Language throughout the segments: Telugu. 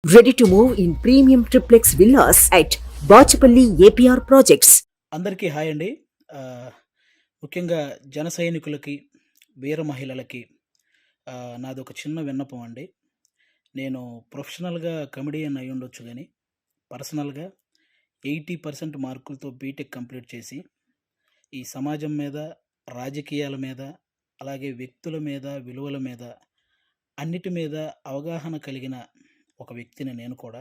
Ready to move in premium triplex villas at Bachapalli APR Projects. అందరికీ హాయ్ అండి. ముఖ్యంగా జన సైనికులకి, వీర మహిళలకి నాదొక చిన్న విన్నపం అండి. నేను ప్రొఫెషనల్‌గా కమెడియన్ అయ్యుండొచ్చు గానీ, పర్సనల్‌గా 80% మార్కులతో బీటెక్ కంప్లీట్ చేసి, ఈ సమాజం మీద, రాజకీయాల మీద, అలాగే వ్యక్తుల మీద, విలువల మీద, అన్నిటి మీద అవగాహన కలిగిన ఒక వ్యక్తిని నేను కూడా.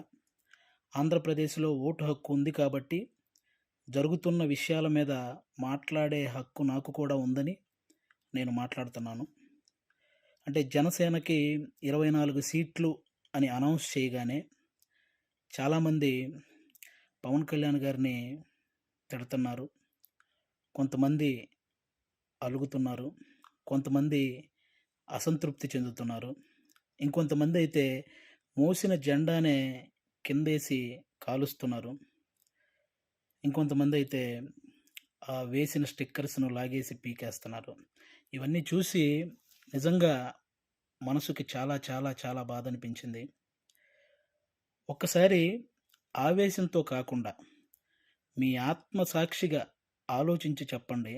ఆంధ్రప్రదేశ్‌లో ఓటు హక్కు ఉంది కాబట్టి జరుగుతున్న విషయాల మీద మాట్లాడే హక్కు నాకు కూడా ఉందని నేను మాట్లాడుతున్నాను. అంటే జనసేనకి 24 సీట్లు అని అనౌన్స్ చేయగానే చాలామంది పవన్ కళ్యాణ్ గారిని తిడుతున్నారు. కొంతమంది అలుగుతున్నారు. కొంతమంది అసంతృప్తి చెందుతున్నారు. ఇంకొంతమంది అయితే మోసిన జెండానే కిందేసి కాలుస్తున్నారు. ఇంకొంతమంది అయితే వేసిన స్టిక్కర్స్‌ను లాగేసి పీకేస్తున్నారు. ఇవన్నీ చూసి నిజంగా మనసుకి చాలా చాలా చాలా బాధనిపించింది. ఒక్కసారి ఆవేశంతో కాకుండా మీ ఆత్మసాక్షిగా ఆలోచించి చెప్పండి.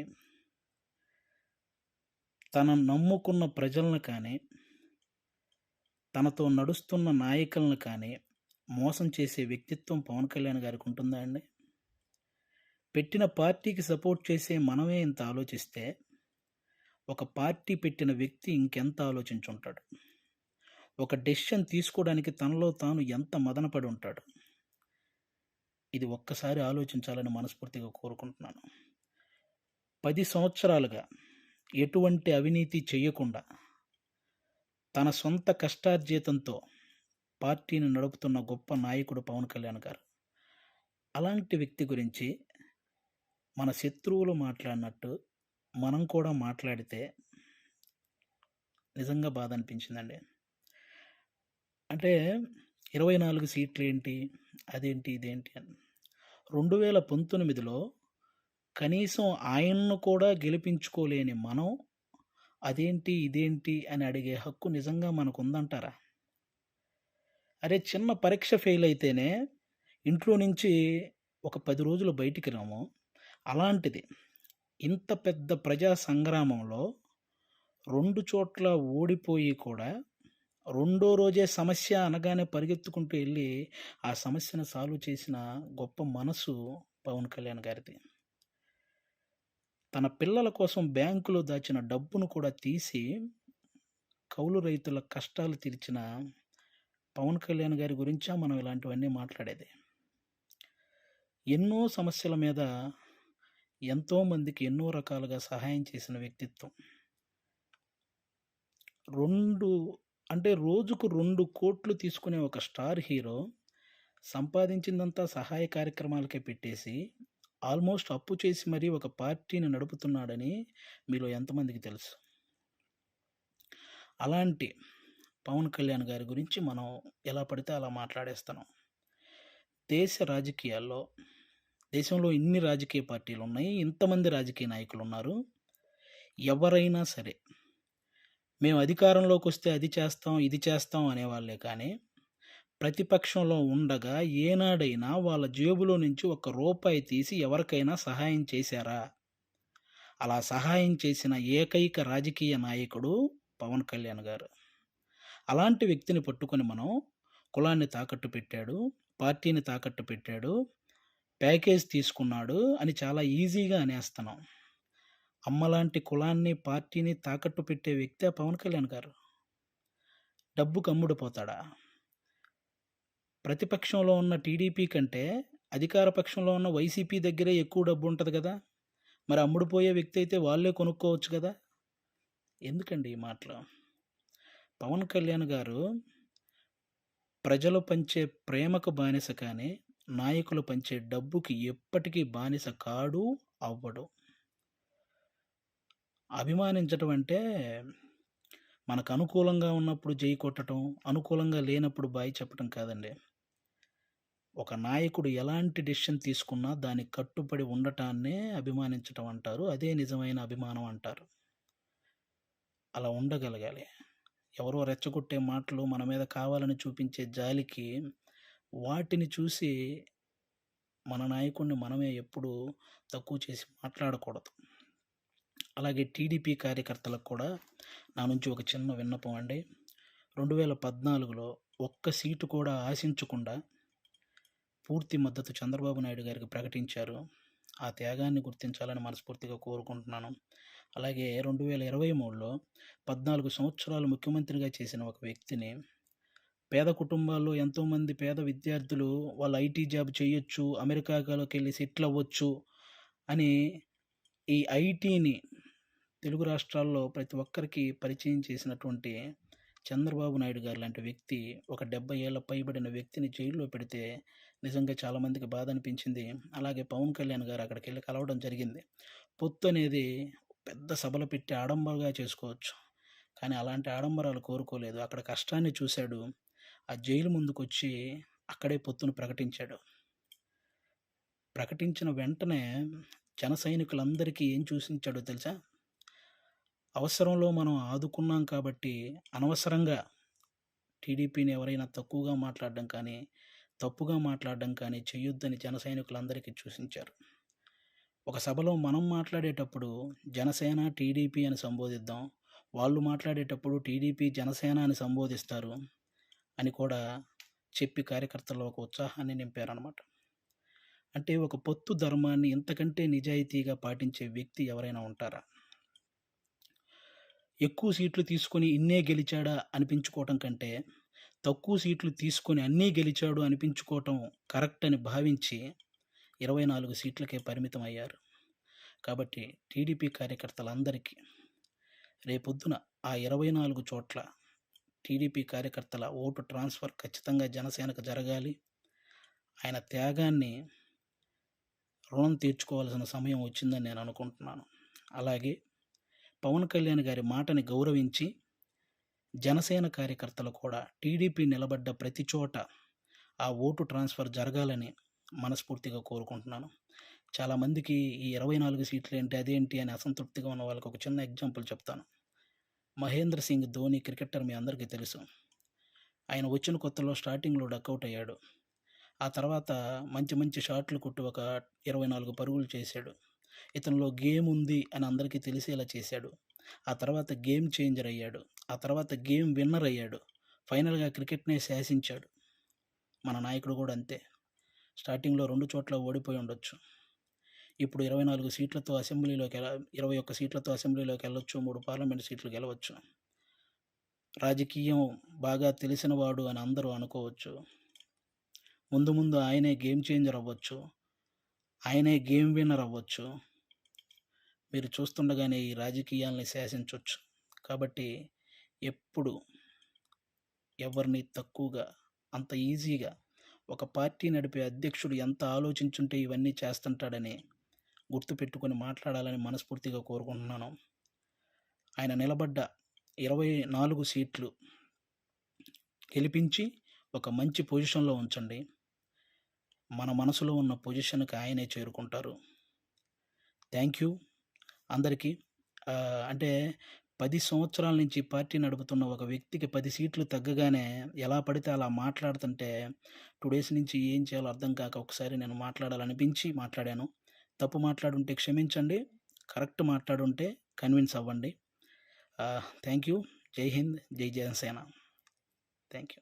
తను నమ్ముకున్న ప్రజలను కానీ, తనతో నడుస్తున్న నాయకులను కానీ మోసం చేసే వ్యక్తిత్వం పవన్ కళ్యాణ్ గారికి ఉంటుందా అండి? పెట్టిన పార్టీకి సపోర్ట్ చేసే మనమే ఇంత ఆలోచిస్తే, ఒక పార్టీ పెట్టిన వ్యక్తి ఇంకెంత ఆలోచించుంటాడు. ఒక డెసిషన్ తీసుకోవడానికి తనలో తాను ఎంత మదనపడి ఉంటాడు. ఇది ఒక్కసారి ఆలోచించాలని మనస్ఫూర్తిగా కోరుకుంటున్నాను. 10 సంవత్సరాలుగా ఎటువంటి అవినీతి చేయకుండా, తన సొంత కష్టార్జితంతో పార్టీని నడుపుతున్న గొప్ప నాయకుడు పవన్ కళ్యాణ్ గారు. అలాంటి వ్యక్తి గురించి మన శత్రువులు మాట్లాడినట్టు మనం కూడా మాట్లాడితే నిజంగా బాధ అనిపించిందండి. అంటే 24 సీట్లేంటి, అదేంటి, ఇదేంటి అని. 2019లో కనీసం ఆయన్ను కూడా గెలిపించుకోలేని మనం, అదేంటి, ఇదేంటి అని అడిగే హక్కు నిజంగా మనకుందంటారా? అరే చిన్న పరీక్ష ఫెయిల్ అయితేనే ఇంట్లో నుంచి ఒక 10 రోజులు బయటికి రాము. అలాంటిది ఇంత పెద్ద ప్రజా సంగ్రామంలో 2 చోట్ల ఓడిపోయి కూడా రెండో రోజే సమస్య అనగానే పరిగెత్తుకుంటూ వెళ్ళి ఆ సమస్యను సాల్వ్ చేసిన గొప్ప మనసు పవన్ కళ్యాణ్ గారిది. తన పిల్లల కోసం బ్యాంకులో దాచిన డబ్బును కూడా తీసి కౌలు రైతుల కష్టాలు తీర్చిన పవన్ కళ్యాణ్ గారి గురించా మనం ఇలాంటివన్నీ మాట్లాడేది. ఎన్నో సమస్యల మీద ఎంతోమందికి ఎన్నో రకాలుగా సహాయం చేసిన వ్యక్తిత్వం. 2 అంటే రోజుకు 2 కోట్లు తీసుకునే ఒక స్టార్ హీరో సంపాదించిందంతా సహాయ కార్యక్రమాలకే పెట్టేసి, ఆల్మోస్ట్ అప్పు చేసి మరీ ఒక పార్టీని నడుపుతున్నాడని మీలో ఎంతమందికి తెలుసు? అలాంటి పవన్ కళ్యాణ్ గారి గురించి మనం ఎలా పడితే అలా మాట్లాడేస్తున్నాం. దేశ రాజకీయాల్లో దేశంలో ఇన్ని రాజకీయ పార్టీలున్నాయి. ఇంతమంది రాజకీయ నాయకులున్నారు. ఎవరైనా సరే, మేము అధికారంలోకొస్తే అది చేస్తాం, ఇది చేస్తాం అనేవాళ్ళే కానీ, ప్రతిపక్షంలో ఉండగా ఏనాడైనా వాళ్ళ జేబులో నుంచి ఒక్క రూపాయి తీసి ఎవరికైనా సహాయం చేశారా? అలా సహాయం చేసిన ఏకైక రాజకీయ నాయకుడు పవన్ కళ్యాణ్ గారు. అలాంటి వ్యక్తిని పట్టుకొని మనం కులాన్ని తాకట్టు పెట్టాడు, పార్టీని తాకట్టు పెట్టాడు, ప్యాకేజ్ తీసుకున్నాడు అని చాలా ఈజీగా అనేస్తున్నాం. అమ్మలాంటి కులాన్ని, పార్టీని తాకట్టు పెట్టే వ్యక్తే పవన్ కళ్యాణ్ గారు. డబ్బుకు అమ్ముడుపోతాడా? ప్రతిపక్షంలో ఉన్న టీడీపీ కంటే అధికార పక్షంలో ఉన్న వైసీపీ దగ్గరే ఎక్కువ డబ్బు ఉంటది గదా! మరి అమ్ముడుపోయే వ్యక్తి అయితే వాళ్ళే కొనుక్కోవచ్చు గదా! ఎందుకండి ఈ మాటలు? పవన్ కళ్యాణ్ గారు ప్రజలు పంచే ప్రేమకు బానిస కానీ, నాయకులు పంచే డబ్బుకి ఎప్పటికీ బానిస కాడు, అవ్వడు. అభిమానించటం అంటే మనకు అనుకూలంగా ఉన్నప్పుడు జై కొట్టటం, అనుకూలంగా లేనప్పుడు బాయ్ చెప్పటం కాదండి. ఒక నాయకుడు ఎలాంటి డెసిషన్ తీసుకున్నా దానికి కట్టుబడి ఉండటాన్నే అభిమానించటం అంటారు. అదే నిజమైన అభిమానం అంటారు. అలా ఉండగలగాలి. ఎవరో రెచ్చగొట్టే మాటలు మన మీద కావాలని చూపించే జాలికి వాటిని చూసి మన నాయకుడిని మనమే ఎప్పుడూ తక్కువ చేసి మాట్లాడకూడదు. అలాగే టీడీపీ కార్యకర్తలకు కూడా నా నుంచి ఒక చిన్న విన్నపం అండి. 2014లో ఒక్క సీటు కూడా ఆశించకుండా పూర్తి మద్దతు చంద్రబాబు నాయుడు గారికి ప్రకటించారు. ఆ త్యాగాన్ని గుర్తించాలని మనస్ఫూర్తిగా కోరుకుంటున్నాను. అలాగే 2023లో 14 సంవత్సరాలు ముఖ్యమంత్రిగా చేసిన ఒక వ్యక్తిని పేద కుటుంబాల్లో ఎంతోమంది పేద విద్యార్థులు వాళ్ళు ఐటీ జాబ్ చేయొచ్చు, అమెరికాలోకెళ్ళి సెటిల్ అవ్వచ్చు అని ఈ ఐటీని తెలుగు రాష్ట్రాల్లో ప్రతి ఒక్కరికి పరిచయం చేసినటువంటి చంద్రబాబు నాయుడు గారు లాంటి వ్యక్తి ఒక 70 ఏళ్ల పైబడిన వ్యక్తిని జైల్లో పెడితే నిజంగా చాలామందికి బాధ అనిపించింది. అలాగే పవన్ కళ్యాణ్ గారు అక్కడికెళ్ళి కలవడం జరిగింది. పొత్తు అనేది పెద్ద సభలు పెట్టి ఆడంబరంగా చేసుకోవచ్చు. కానీ అలాంటి ఆడంబరాలు కోరుకోలేదు. అక్కడ కష్టాన్ని చూశాడు. ఆ జైలు ముందుకొచ్చి అక్కడే పొత్తును ప్రకటించాడు. ప్రకటించిన వెంటనే జన సైనికులందరికీ ఏం చూసించాడో తెలుసా? అవసరంలో మనం ఆదుకున్నాం కాబట్టి అనవసరంగా టీడీపీని ఎవరైనా తక్కువగా మాట్లాడడం కానీ, తప్పుగా మాట్లాడడం కానీ చేయొద్దని జన సైనికులందరికీ సూచించారు. ఒక సభలో మనం మాట్లాడేటప్పుడు జనసేన, టీడీపీ అని సంబోధిద్దాం. వాళ్ళు మాట్లాడేటప్పుడు టీడీపీ, జనసేన అని సంబోధిస్తారు అని కూడా చెప్పి కార్యకర్తల్లో ఒక ఉత్సాహాన్ని నింపారనమాట. అంటే ఒక పొత్తు ధర్మాన్ని ఇంతకంటే నిజాయితీగా పాటించే వ్యక్తి ఎవరైనా ఉంటారా? ఎక్కువ సీట్లు తీసుకొని ఇన్నే గెలిచాడా అనిపించుకోవటం కంటే, తక్కువ సీట్లు తీసుకొని అన్నీ గెలిచాడు అనిపించుకోవటం కరెక్ట్ అని భావించి 24 సీట్లకే పరిమితం అయ్యారు. కాబట్టి టీడీపీ కార్యకర్తలందరికీ రేపొద్దున ఆ 24 చోట్ల టీడీపీ కార్యకర్తల ఓటు ట్రాన్స్ఫర్ ఖచ్చితంగా జనసేనకు జరగాలి. ఆయన త్యాగాన్ని రుణం తీర్చుకోవాల్సిన సమయం వచ్చిందని నేను అనుకుంటున్నాను. అలాగే పవన్ కళ్యాణ్ గారి మాటని గౌరవించి జనసేన కార్యకర్తలు కూడా టీడీపీ నిలబడ్డ ప్రతి చోట ఆ ఓటు ట్రాన్స్ఫర్ జరగాలని మనస్ఫూర్తిగా కోరుకుంటున్నాను. చాలామందికి ఈ 24 సీట్లు ఏంటి, అదేంటి అని అసంతృప్తిగా ఉన్న వాళ్ళకి ఒక చిన్న ఎగ్జాంపుల్ చెప్తాను. మహేంద్ర సింగ్ ధోని క్రికెటర్ మీ అందరికీ తెలుసు. ఆయన వచ్చిన కొత్తలో స్టార్టింగ్లో డకౌట్ అయ్యాడు. ఆ తర్వాత మంచి మంచి షాట్లు కొట్టి ఒక 24 పరుగులు చేశాడు. ఇతనిలో గేమ్ ఉంది అని అందరికీ తెలిసేలా చేశాడు. ఆ తర్వాత గేమ్ చేంజర్ అయ్యాడు. ఆ తర్వాత గేమ్ విన్నర్ అయ్యాడు. ఫైనల్గా క్రికెట్నే శాసించాడు. మన నాయకుడు కూడా అంతే. స్టార్టింగ్లో 2 చోట్ల ఓడిపోయి ఉండొచ్చు. ఇప్పుడు 24 సీట్లతో అసెంబ్లీలోకి 21 సీట్లతో అసెంబ్లీలోకి వెళ్ళొచ్చు. 3 పార్లమెంట్ సీట్లు గెలవచ్చు. రాజకీయం బాగా తెలిసినవాడు అని అందరూ అనుకోవచ్చు. ముందు ముందు ఆయనే గేమ్ చేంజర్ అవ్వచ్చు. ఆయనే గేమ్ విన్నర్ అవ్వచ్చు. మీరు చూస్తుండగానే ఈ రాజకీయాల్ని శాసించవచ్చు. కాబట్టి ఎప్పుడు ఎవరిని తక్కువగా అంత ఈజీగా ఒక పార్టీ నడిపే అధ్యక్షుడు ఎంత ఆలోచించుంటే ఇవన్నీ చేస్తుంటాడని గుర్తుపెట్టుకొని మాట్లాడాలని మనస్ఫూర్తిగా కోరుకుంటున్నాను. ఆయన నిలబడ్డ 24 సీట్లు గెలిపించి ఒక మంచి పొజిషన్లో ఉంచండి. మన మనసులో ఉన్న పొజిషన్కి ఆయనే చేరుకుంటారు. థ్యాంక్ యూ అందరికీ. అంటే 10 సంవత్సరాల నుంచి పార్టీ నడుపుతున్న ఒక వ్యక్తికి 10 సీట్లు తగ్గగానే ఎలా పడితే అలా మాట్లాడుతుంటే 2 డేస్ నుంచి ఏం చేయాలో అర్థం కాక ఒకసారి నేను మాట్లాడాలనిపించి మాట్లాడాను. తప్పు మాట్లాడుంటే క్షమించండి. కరెక్ట్ మాట్లాడుంటే కన్విన్స్ అవ్వండి. Thank you. జై హింద్, జై జనసేన. Thank you.